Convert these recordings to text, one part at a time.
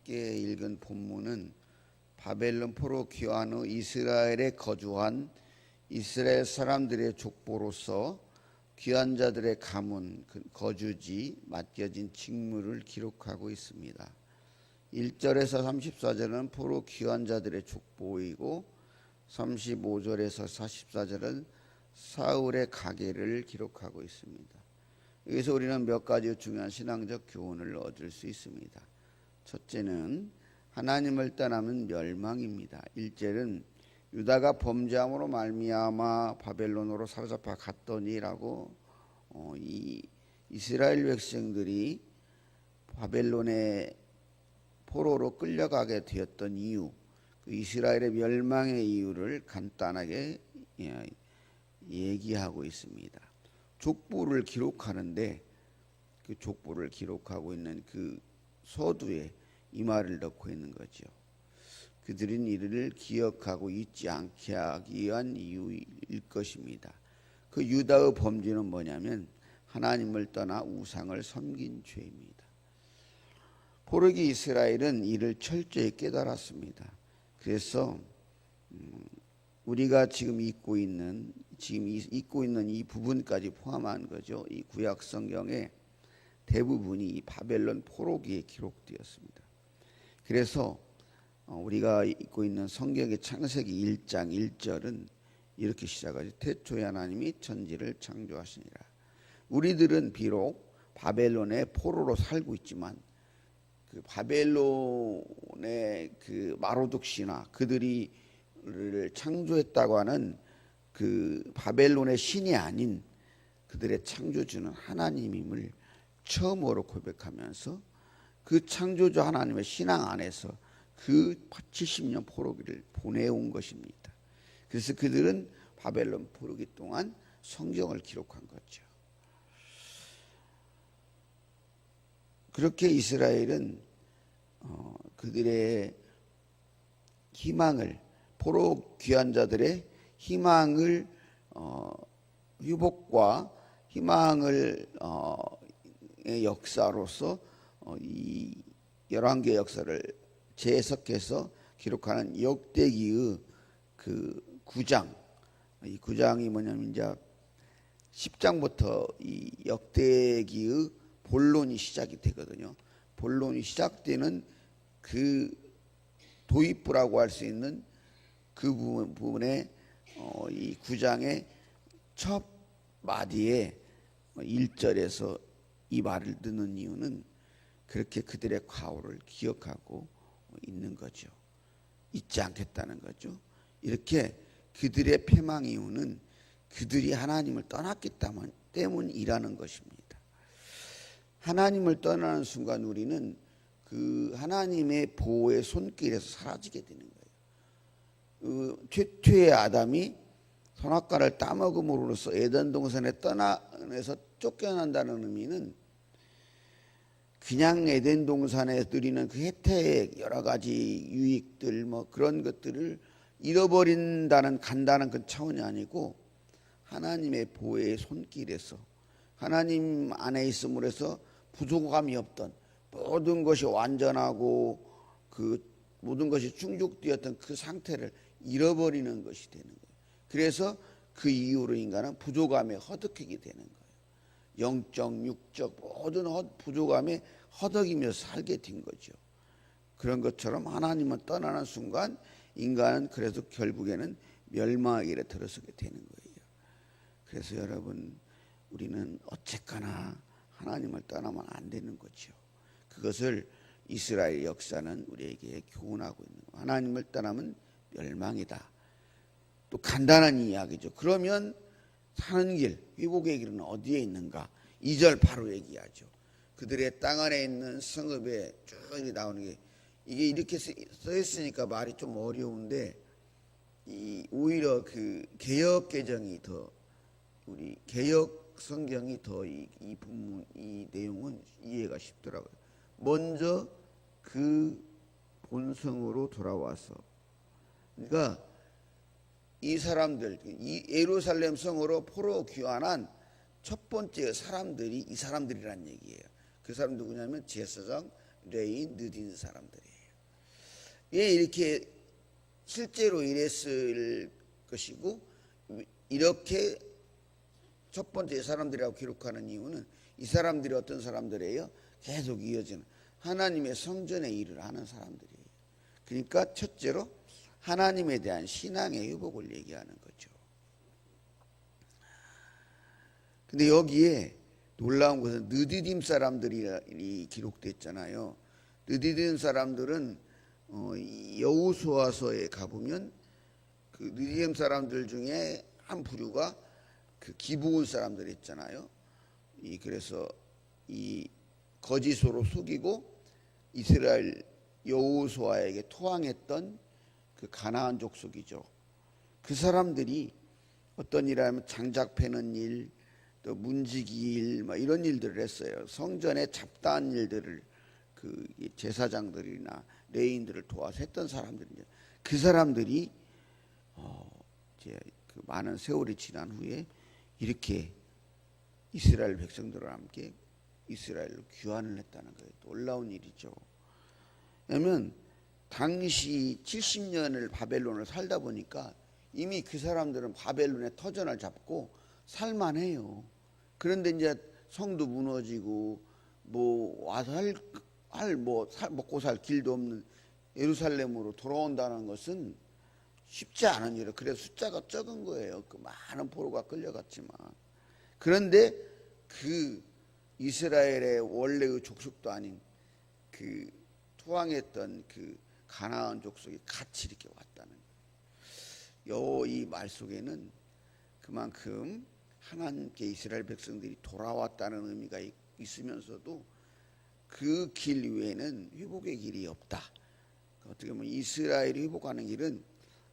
함께 읽은 본문은 바벨론 포로 귀환 후 이스라엘에 거주한 이스라엘 사람들의 족보로서 귀환자들의 가문, 거주지, 맡겨진 직무를 기록하고 있습니다. 1절에서 34절은 포로 귀환자들의 족보이고 35절에서 44절은 사울의 가계를 기록하고 있습니다. 여기서 우리는 몇 가지 중요한 신앙적 교훈을 얻을 수 있습니다. 첫째는 하나님을 떠나면 멸망입니다. 1절은 유다가 범죄함으로 말미암아 바벨론으로 사로잡혀 갔더니라고 이 이스라엘 백성들이 바벨론의 포로로 끌려가게 되었던 이유, 그 이스라엘의 멸망의 이유를 간단하게 얘기하고 있습니다. 족보를 기록하는데 그 족보를 기록하고 있는 그 서두에 이 말을 넣고 있는 거죠. 그들은 이를 기억하고 잊지 않게 하기 위한 이유일 것입니다. 그 유다의 범죄는 뭐냐면 하나님을 떠나 우상을 섬긴 죄입니다. 포로기 이스라엘은 이를 철저히 깨달았습니다. 그래서 우리가 지금 읽고 있는 이 부분까지 포함한 거죠. 이 구약 성경의 대부분이 이 바벨론 포로기에 기록되었습니다. 그래서 우리가 읽고 있는 성경의 창세기 1장 1절은 이렇게 시작하죠. 태초에 하나님이 천지를 창조하시니라. 우리들은 비록 바벨론의 포로로 살고 있지만 그 바벨론의 그 마로둑 신화, 그들이 창조했다고 하는 그 바벨론의 신이 아닌 그들의 창조주는 하나님임을 처음으로 고백하면서 그 창조주 하나님의 신앙 안에서 그 70년 포로기를 보내온 것입니다. 그래서 그들은 바벨론 포로기 동안 성경을 기록한 거죠. 그렇게 이스라엘은 그들의 희망을, 포로 귀환자들의 희망을, 회복과 희망을 역사로서 이 열왕기의 역사를 재해석해서 기록하는 역대기의 그 9장, 이 9장이 뭐냐면 이제 10장부터 이 역대기의 본론이 시작이 되거든요. 본론이 시작되는 그 도입부라고 할 수 있는 그 부분에 이 9장의 첫 마디에 1절에서 이 말을 넣는 이유는 그렇게 그들의 과오를 기억하고 있는 거죠. 잊지 않겠다는 거죠. 이렇게 그들의 패망 이유는 그들이 하나님을 떠났기 때문이라는 것입니다. 하나님을 떠나는 순간 우리는 그 하나님의 보호의 손길에서 사라지게 되는 거예요. 최초의 아담이 선악과를 따먹음으로써 에덴 동산에 떠나서 쫓겨난다는 의미는 그냥 에덴 동산에 누리는 그 혜택, 여러 가지 유익들, 뭐 그런 것들을 잃어버린다는 간단한 그 차원이 아니고 하나님의 보호의 손길에서 하나님 안에 있음으로 해서 부족함이 없던 모든 것이 완전하고 그 모든 것이 충족되었던 그 상태를 잃어버리는 것이 되는 거예요. 그래서 그 이후로 인간은 부족함에 허덕이게 되는 거예요. 영적, 육적 모든 부족함에 허덕이며 살게 된 거죠. 그런 것처럼 하나님을 떠나는 순간 인간은 그래서 결국에는 멸망의 길에 들어서게 되는 거예요. 그래서 여러분, 우리는 어쨌거나 하나님을 떠나면 안 되는 거죠. 그것을 이스라엘 역사는 우리에게 교훈하고 있는 거예요. 하나님을 떠나면 멸망이다. 또 간단한 이야기죠. 그러면 사는 길, 회복의 길은 어디에 있는가? 2절 바로 얘기하죠. 그들의 땅 안에 있는 성읍에 쭉 나오는 게, 이게 이렇게 써 있으니까 말이 좀 어려운데 오히려 그 개역 개정이 더, 우리 개역 성경이 더 이 본문, 이 내용은 이해가 쉽더라고요. 먼저 그 본성으로 돌아와서, 그러니까 이 사람들, 이 예루살렘 성으로 포로 귀환한 첫 번째 사람들이 이 사람들이란 얘기예요. 그 사람 누구냐면 제사장, 레위, 느딘 사람들이에요. 왜 이렇게 실제로 이랬을 것이고 이렇게 첫 번째 사람들이라고 기록하는 이유는 이 사람들이 어떤 사람들이에요? 계속 이어지는 하나님의 성전의 일을 하는 사람들이에요. 그러니까 첫째로 하나님에 대한 신앙의 회복을 얘기하는 거죠. 근데 여기에 놀라운 것은 느디딤 사람들이 기록됐잖아요. 느디딤 사람들은 여호수아서에 가보면 그 느디딤 사람들 중에 한 부류가 그 기브온 사람들 있잖아요. 그래서 이 거짓으로 속이고 이스라엘 여호수아에게 토항했던 그 가나안 족속이죠. 그 사람들이 어떤 일을 하면 장작 패는 일, 또 문지기 일, 뭐 이런 일들을 했어요. 성전에 잡다한 일들을 그 제사장들이나 레인들을 도와서 했던 사람들이죠. 그 사람들이 이제 그 많은 세월이 지난 후에 이렇게 이스라엘 백성들과 함께 이스라엘로 귀환을 했다는 거예요. 놀라운 일이죠. 왜냐하면 당시 70년을 바벨론을 살다 보니까 이미 그 사람들은 바벨론의 터전을 잡고 살만해요. 그런데 이제 성도 무너지고 뭐 와서 먹고 살 길도 없는 예루살렘으로 돌아온다는 것은 쉽지 않은 일이에요. 그래서 숫자가 적은 거예요. 그 많은 포로가 끌려갔지만. 그런데 그 이스라엘의 원래의 족속도 아닌 그 투항했던 그 가나안 족속이 같이 이렇게 왔다는 거예요. 이 말 속에는 그만큼 하나님께 이스라엘 백성들이 돌아왔다는 의미가 있으면서도 그 길 위에는 회복의 길이 없다. 어떻게 보면 이스라엘이 회복하는 길은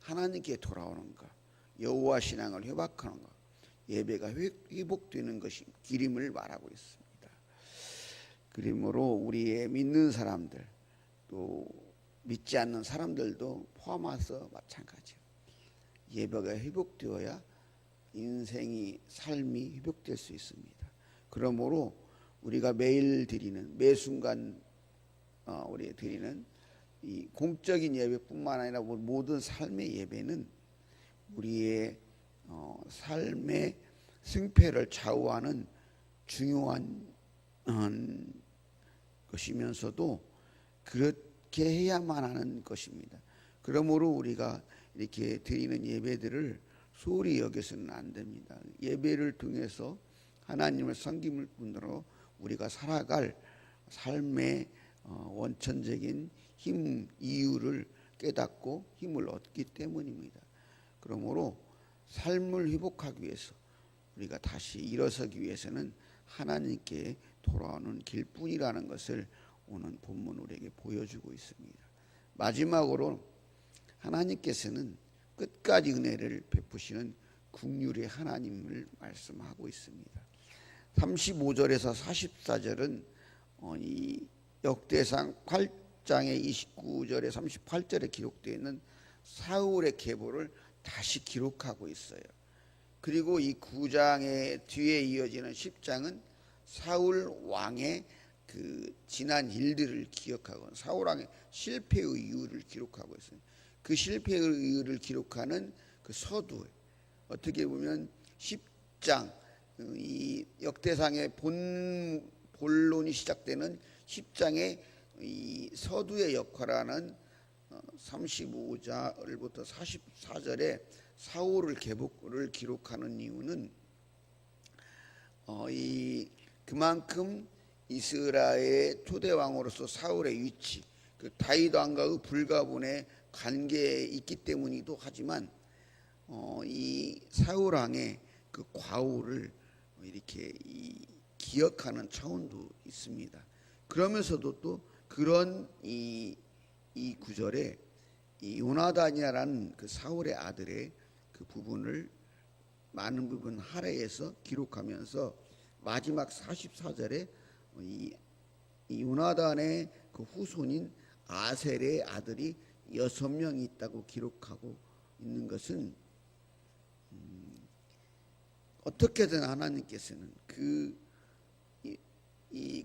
하나님께 돌아오는 것, 여호와 신앙을 회복하는 것, 예배가 회복되는 것이 길임을 말하고 있습니다. 그러므로 우리의 믿는 사람들 또 믿지 않는 사람들도 포함해서 마찬가지예요. 예배가 회복되어야 인생이 삶이 회복될 수 있습니다. 그러므로 우리가 매일 드리는 매 순간 우리 드리는 이 공적인 예배뿐만 아니라 모든 삶의 예배는 우리의 삶의 승패를 좌우하는 중요한 것이면서도 그렇게 해야만 하는 것입니다. 그러므로 우리가 이렇게 드리는 예배들을 소홀히 여겨서는 안 됩니다. 예배를 통해서 하나님을 섬김을 뿐더러 우리가 살아갈 삶의 원천적인 힘, 이유를 깨닫고 힘을 얻기 때문입니다. 그러므로 삶을 회복하기 위해서 우리가 다시 일어서기 위해서는 하나님께 돌아오는 길뿐이라는 것을 오늘 본문 우리에게 보여주고 있습니다. 마지막으로 하나님께서는 끝까지 은혜를 베푸시는 긍휼의 하나님을 말씀하고 있습니다. 35절에서 44절은 이 역대상 8장의 29절에 38절에 기록되어 있는 사울의 계보를 다시 기록하고 있어요. 그리고 이 9장의 뒤에 이어지는 10장은 사울 왕의 그 지난 일들을 기억하고 사울 왕의 실패의 이유를 기록하고 있어요. 그 실패의 이유를 기록하는 그 서두, 어떻게 보면 10장 이 역대상의 본론이 시작되는 10장의 이 서두의 역할하는 35절부터 44절에 사울의 계보를 기록하는 이유는 그만큼 이스라엘의 초대 왕으로서 사울의 위치, 그 다윗 왕과의 불가분의 관계에 있기 때문이기도 하지만 이 사울 왕의 그 과오를 이렇게 기억하는 차원도 있습니다. 그러면서도 또 그런 이 구절에 이 요나단이라는 그 사울의 아들의 그 부분을 많은 부분 할애해서 기록하면서 마지막 44절에 이 요나단의 그 후손인 아셀의 아들이 6명이 있다고 기록하고 있는 것은 어떻게든 하나님께서는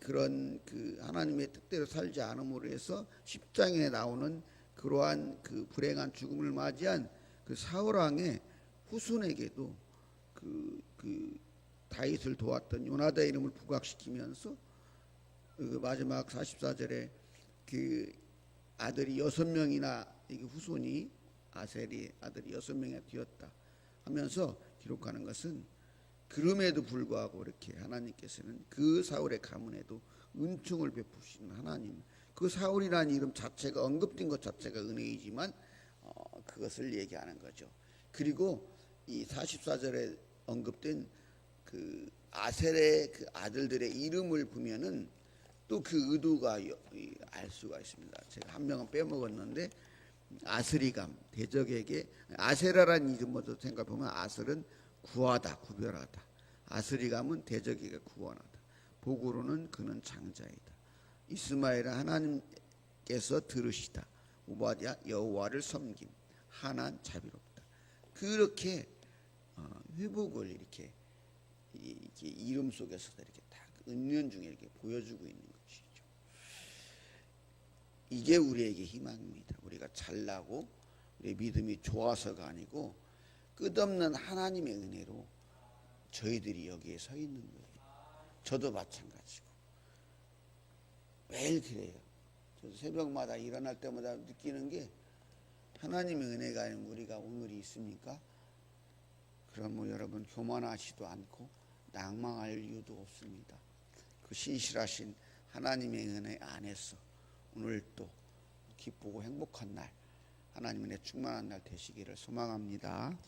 그런 그 하나님의 뜻대로 살지 않음으로 해서 10장에 나오는 그러한 그 불행한 죽음을 맞이한 그 사울 왕의 후손에게도 그 다윗을 도왔던 요나단의 이름을 부각시키면서 그 마지막 44절에 그 아들이 6명이나 후손이 아셀이 아들이 6명이나 되었다 하면서 기록하는 것은, 그럼에도 불구하고 이렇게 하나님께서는 그 사울의 가문에도 은총을 베푸시는 하나님, 그 사울이라는 이름 자체가 언급된 것 자체가 은혜이지만 그것을 얘기하는 거죠. 그리고 이 44절에 언급된 그 아셀의 그 아들들의 이름을 보면은 또 그 의도가 알 수가 있습니다. 제가 한 명은 빼먹었는데, 아스리감, 대적에게 아세라라는 이름부터 생각해 보면 아슬은 구하다, 구별하다. 아스리감은 대적에게 구원하다. 복으로는 그는 장자이다. 이스마엘은 하나님께서 들으시다. 오바댜 여호와를 섬김. 하난 자비롭다. 그렇게 회복을 이렇게 이름 속에서 이렇게 다 은연 중에 이렇게 보여주고 있는 것이죠. 이게 우리에게 희망입니다. 우리가 잘나고 우리 믿음이 좋아서가 아니고 끝없는 하나님의 은혜로 저희들이 여기에 서 있는 거예요. 저도 마찬가지고 매일 그래요. 저도 새벽마다 일어날 때마다 느끼는 게, 하나님의 은혜가 아니면 우리가 오늘이 있습니까? 그럼 뭐 여러분 교만하지도 않고 낭망할 이유도 없습니다. 그 신실하신 하나님의 은혜 안에서 오늘 또 기쁘고 행복한 날, 하나님의 은혜 충만한 날 되시기를 소망합니다.